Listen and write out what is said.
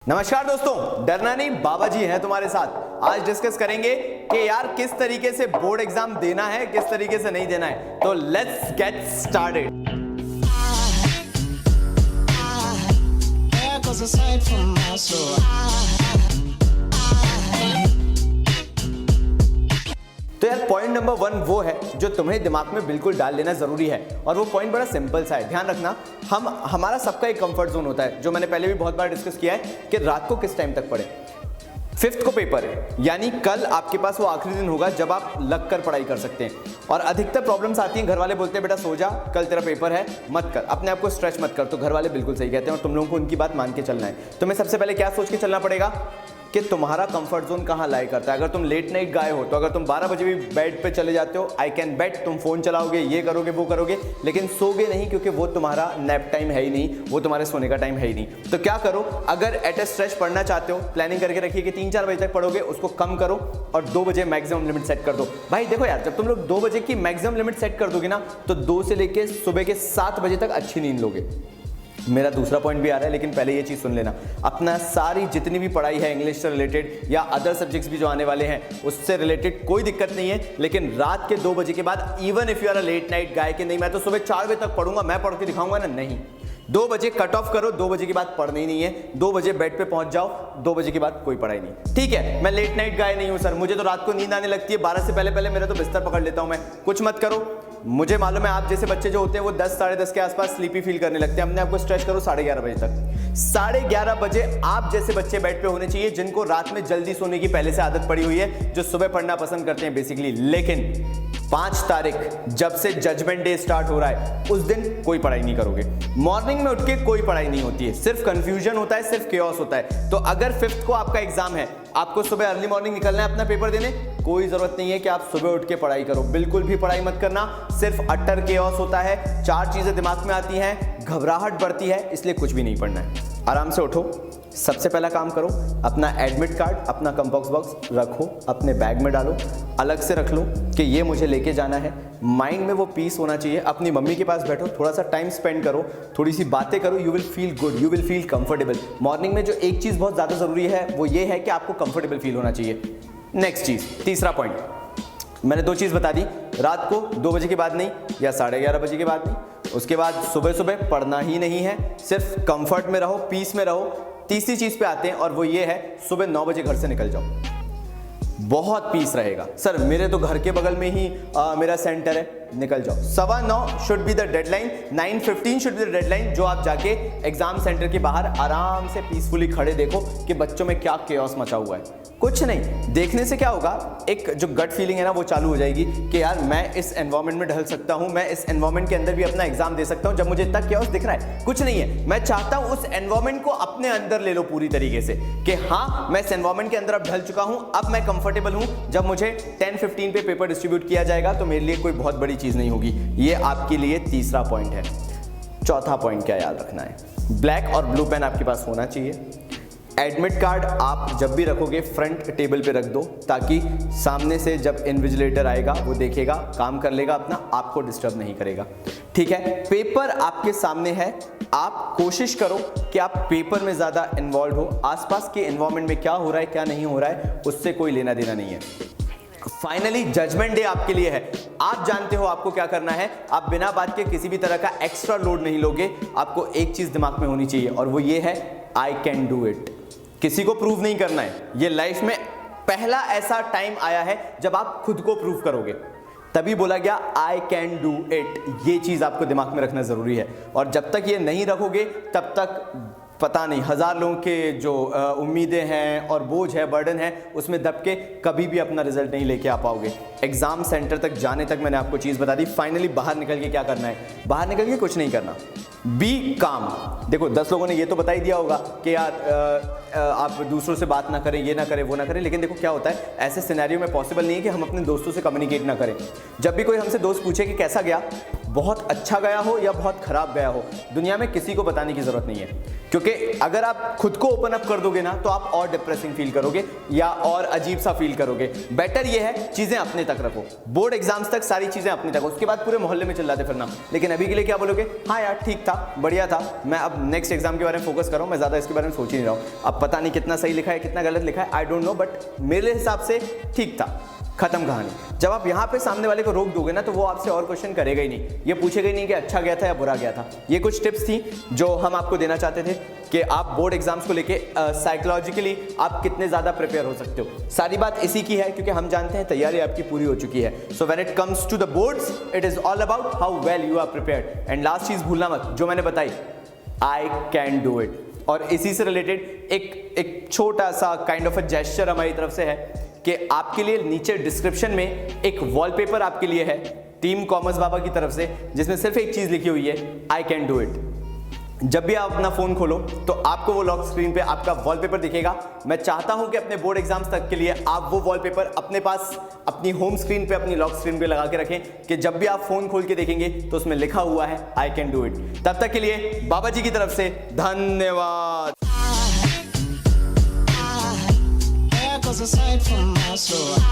नमस्कार दोस्तों, डरना नहीं, बाबा जी हैं तुम्हारे साथ। आज डिस्कस करेंगे कि यार किस तरीके से बोर्ड एग्जाम देना है, किस तरीके से नहीं देना है। तो लेट्स गेट स्टार्टेड। तो यार पॉइंट नंबर 1 वो है जो तुम्हें दिमाग में बिल्कुल डाल लेना जरूरी है, और वो पॉइंट बड़ा सिंपल सा है। ध्यान रखना, हमारा सबका एक कंफर्ट जोन होता है, जो मैंने पहले भी बहुत बार डिस्कस किया है कि रात को किस टाइम तक पढ़े। 5th को पेपर है, यानी कल आपके पास वो आखिरी दिन होगा जब आप लग कर पढ़ाई कर सकते हैं। और अधिकतर प्रॉब्लम्स आती हैं, घर वाले बोलते हैं बेटा सो जा, कल तेरा पेपर है, मत कर, अपने आप को स्ट्रेच मत कर। तो घर वाले बिल्कुल सही कहते हैं और तुम लोगों को उनकी बात मान के चलना है। तुम्हें सबसे पहले क्या सोच के चलना पड़ेगा कि तुम्हारा कंफर्ट जोन कहाँ लाई करता है। अगर तुम लेट नाइट गाय हो, तो अगर तुम 12 बजे भी बेड पे चले जाते हो, आई कैन बेट तुम फोन चलाओगे, ये करोगे वो करोगे, लेकिन सोगे नहीं, क्योंकि वो तुम्हारा नैप टाइम है ही नहीं, वो तुम्हारे सोने का टाइम है ही नहीं। तो क्या करो, अगर एट ए स्ट्रेच पढ़ना चाहते हो, प्लानिंग करके रखिए कि 3-4 बजे तक पढ़ोगे, उसको कम करो और 2 बजे मैक्सिमम लिमिट सेट कर दो। भाई देखो यार, जब तुम लोग 2 बजे की मैक्सिमम लिमिट सेट कर दोगे ना, तो 2 से लेके सुबह के 7 बजे तक अच्छी नींद लोगे। मेरा दूसरा पॉइंट भी आ रहा है, लेकिन पहले ये चीज सुन लेना। अपना सारी जितनी भी पढ़ाई है इंग्लिश से रिलेटेड या अदर सब्जेक्ट्स भी जो आने वाले हैं उससे रिलेटेड कोई दिक्कत नहीं है, लेकिन रात के 2 बजे के बाद, even if you are a late night guy कि नहीं मैं तो सुबह 4 बजे तक पढ़ूंगा, मैं पढ़ के दिखाऊंगा ना, नहीं। 2 बजे कट ऑफ करो, 2 बजे के बाद पढ़ना ही नहीं है। 2 बजे बेड पे पहुंच जाओ, 2 बजे के बाद कोई पढ़ाई नहीं। ठीक है, मैं लेट नाइट गाय नहीं हूं सर, मुझे तो रात को नींद आने लगती है, 12 से पहले पहले मेरा तो बिस्तर पकड़ लेता हूं मैं। कुछ मत करो, मुझे मालूम है आप जैसे बच्चे जो होते हैं वो 10-10:30 के आसपास स्लीपी फील करने लगते हैं। अपने आप को स्ट्रेच करो 11:30 बजे तक। 11:30 बजे आप जैसे बच्चे बेड पे होने चाहिए जिनको रात में जल्दी सोने की पहले से आदत पड़ी हुई है, जो सुबह पढ़ना पसंद करते हैं बेसिकली। लेकिन 5 तारीख जब से जजमेंट डे स्टार्ट हो रहा है, उस दिन कोई पढ़ाई नहीं करोगे। मॉर्निंग में उठ के कोई पढ़ाई नहीं होती है, सिर्फ कंफ्यूजन होता है, सिर्फ केओस होता है। तो अगर 5th को आपका एग्जाम है, आपको सुबह अर्ली मॉर्निंग निकलना है अपना पेपर देने, कोई जरूरत नहीं है कि आप सुबह उठ के पढ़ाई करो। बिल्कुल भी पढ़ाई मत करना, सिर्फ अट्टर केओस होता है। 4 चीजें दिमाग में आती हैं, घबराहट बढ़ती है, इसलिए कुछ भी नहीं पढ़ना है। आराम से उठो, सबसे पहला काम करो, अपना एडमिट कार्ड, अपना कंपास बॉक्स रखो, अपने बैग में डालो, अलग से रख लो कि ये मुझे लेके जाना है। माइंड में वो पीस होना चाहिए। अपनी मम्मी के पास बैठो, थोड़ा सा टाइम स्पेंड करो, थोड़ी सी बातें करो, you will feel good, you will feel comfortable. Morning में जो एक चीज़ बहुत ज़्यादा ज़रूरी है वो ये है कि आपको कंफर्टेबल फील होना चाहिए। नेक्स्ट चीज़, तीसरा पॉइंट, मैंने 2 चीज़ बता दी, रात को 2 बजे के बाद नहीं या 11:30 बजे के बाद नहीं, उसके बाद सुबह सुबह पढ़ना ही नहीं है, सिर्फ कंफर्ट में रहो, पीस में रहो। तीसरी चीज पे आते हैं और वो ये है, सुबह 9 बजे घर से निकल जाओ, बहुत पीस रहेगा। सर मेरे तो घर के बगल में ही मेरा सेंटर है, निकल जाओ। 9:15 should be the deadline, 9:15 should be the deadline, जो आप जाके एग्जाम सेंटर के बाहर आराम से पीसफुली खड़े देखो कि बच्चों में क्या केओस मचा हुआ है। कुछ नहीं, देखने से क्या होगा, एक जो गट फीलिंग है ना वो चालू हो जाएगी कि यार मैं इस एनवायरनमेंट में ढल सकता हूं, मैं इस एनवायरनमेंट के अंदर भी अपना एग्जाम दे सकता हूं जब मुझे इतना केओस दिख रहा है। कुछ नहीं है, मैं चाहता हूं उस एनवायरनमेंट को अपने अंदर ले लो पूरी तरीके से कि हाँ मैं इस एनवायरनमेंट के अंदर अब ढल चुका हूं, अब मैं कंफर्टेबल हूं। जब मुझे 10-15 पे पेपर डिस्ट्रीब्यूट किया जाएगा तो मेरे लिए कोई बहुत बड़ी चीज नहीं होगी। ये आपके लिए तीसरा पॉइंट है। चौथा पॉइंट क्या याद रखना है, ब्लैक और ब्लू पेन आपके पास होना चाहिए। एडमिट कार्ड आप जब भी रखोगे फ्रंट टेबल पे रख दो, ताकि सामने से जब इन्विजिलेटर आएगा वो देखेगा, काम कर लेगा अपना, आपको डिस्टर्ब नहीं करेगा। ठीक है, पेपर आपके सामने है, आप कोशिश करो कि आप पेपर में ज़्यादा इन्वॉल्व हो। आसपास के एनवायरनमेंट में क्या हो रहा है क्या नहीं हो रहा है उससे कोई लेना देना नहीं है। फाइनली जजमेंट डे आपके लिए है, आप जानते हो आपको क्या करना है। आप बिना बात के किसी भी तरह का एक्स्ट्रा लोड नहीं लोगे। आपको एक चीज़ दिमाग में होनी चाहिए और वो ये है, आई कैन डू इट। किसी को प्रूव नहीं करना है। ये लाइफ में पहला ऐसा टाइम आया है जब आप खुद को प्रूव करोगे, तभी बोला गया आई कैन डू इट। ये चीज आपको दिमाग में रखना जरूरी है, और जब तक ये नहीं रखोगे तब तक पता नहीं 1000 लोगों के जो उम्मीदें हैं और बोझ है, बर्डन है, उसमें दब के कभी भी अपना रिजल्ट नहीं लेके आ पाओगे। एग्जाम सेंटर तक जाने तक मैंने आपको चीज़ बता दी। फाइनली बाहर निकल के क्या करना है, बाहर निकल के कुछ नहीं करना, बी काम। देखो 10 लोगों ने ये तो बता ही दिया होगा कि यार आप दूसरों से बात ना करें, ये ना करें, वो ना करें, लेकिन देखो क्या होता है, ऐसे सिनेरियो में पॉसिबल नहीं है कि हम अपने दोस्तों से कम्युनिकेट ना करें। जब भी कोई हमसे दोस्त पूछे कि कैसा गया, बहुत अच्छा गया हो या बहुत खराब गया हो, दुनिया में किसी को बताने की जरूरत नहीं है, क्योंकि अगर आप खुद को ओपन अप कर दोगे ना तो आप और डिप्रेसिंग फील करोगे या और अजीब सा फील करोगे। बेटर ये है चीजें अपने तक रखो, बोर्ड एग्जाम्स तक सारी चीजें अपने तक, उसके बाद पूरे मोहल्ले में चिल्लाते फिरना। लेकिन अभी के लिए क्या बोलोगे, हाँ यार ठीक था, बढ़िया था। मैं अब नेक्स्ट एग्जाम के बारे में फोकस कर रहा हूँ, मैं ज़्यादा इसके बारे में सोच ही नहीं रहा हूँ। अब पता नहीं कितना सही लिखा है कितना गलत लिखा है, आई डोंट नो, बट मेरे हिसाब से ठीक था। खत्म कहानी। जब आप यहाँ पे सामने वाले को रोक दोगे ना तो वो आपसे और क्वेश्चन करेगा ही नहीं, ये पूछेगा ही नहीं कि अच्छा गया था या बुरा गया था। ये कुछ टिप्स थी जो हम आपको देना चाहते थे कि आप बोर्ड एग्जाम्स को लेके साइकोलॉजिकली आप कितने ज़्यादा प्रिपेयर हो सकते हो। सारी बात इसी की है क्योंकि हम जानते हैं तैयारी आपकी पूरी हो चुकी है। So when it comes to the boards it is all about how well you are prepared. And last चीज़ भूलना मत जो मैंने बताई, आई कैन डू इट। और इसी से रिलेटेड एक छोटा सा काइंड ऑफ अ जेस्चर हमारी तरफ से है कि आपके लिए नीचे डिस्क्रिप्शन में एक वॉलपेपर आपके लिए है टीम कॉमर्स बाबा की तरफ से, जिसमें सिर्फ एक चीज लिखी हुई है, आई कैन डू इट। जब भी आप अपना फोन खोलो तो आपको वो लॉक स्क्रीन पे आपका वॉलपेपर दिखेगा। मैं चाहता हूं कि अपने बोर्ड एग्जाम्स तक के लिए आप वो वॉलपेपर अपने पास अपनी होम स्क्रीन पे, अपनी लॉक स्क्रीन पे लगा के रखें कि जब भी आप फोन खोल के देखेंगे तो उसमें लिखा हुआ है आई कैन डू इट। तब तक के लिए बाबा जी की तरफ से धन्यवाद। Cause aside from my soul